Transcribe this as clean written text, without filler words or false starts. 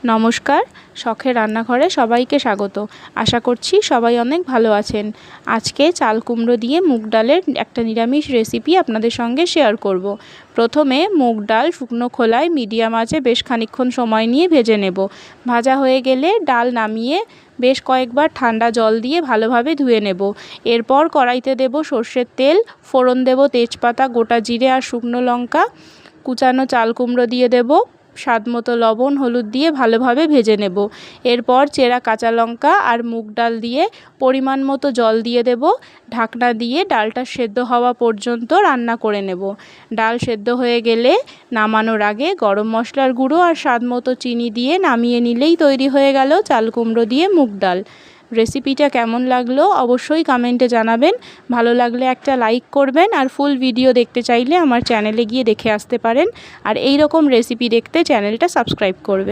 নমস্কার, শখের রান্নাঘরে সবাইকে স্বাগত। আশা করছি সবাই অনেক ভালো আছেন। আজকে চাল কুমড়ো দিয়ে মুগ ডালের একটা নিরামিষ রেসিপি আপনাদের সঙ্গে শেয়ার করব। প্রথমে মুগ ডাল শুকনো খোলায় মিডিয়াম আঁচে বেশ খানিকক্ষণ সময় নিয়ে ভেজে নেব। ভাজা হয়ে গেলে ডাল নামিয়ে বেশ কয়েকবার ঠান্ডা জল দিয়ে ভালোভাবে ধুয়ে নেব। এরপর কড়াইতে দেব সর্ষের তেল, ফোড়ন দেব তেজপাতা, গোটা জিরে আর শুকনো লঙ্কা। কুচানো চাল কুমড়ো দিয়ে দেব, স্বাদ মতো লবণ হলুদ দিয়ে ভালোভাবে ভেজে নেব। এরপর চেরা কাঁচা লঙ্কা আর মুগ ডাল দিয়ে পরিমাণ মতো জল দিয়ে দেব। ঢাকনা দিয়ে ডালটা সেদ্ধ হওয়া পর্যন্ত রান্না করে নেব। ডাল সেদ্ধ হয়ে গেলে নামানোর আগে গরম মশলার গুঁড়ো আর স্বাদ মতো চিনি দিয়ে নামিয়ে নিলেই তৈরি হয়ে গেল চাল কুমড়ো দিয়ে মুগ ডাল। রেসিপিটা কেমন লাগলো অবশ্যই কমেন্টে জানাবেন। ভালো লাগলে একটা লাইক করবেন, আর ফুল ভিডিও দেখতে চাইলে আমার চ্যানেলে গিয়ে দেখে আসতে পারেন। আর এই রকম রেসিপি দেখতে চ্যানেলটা সাবস্ক্রাইব করবেন।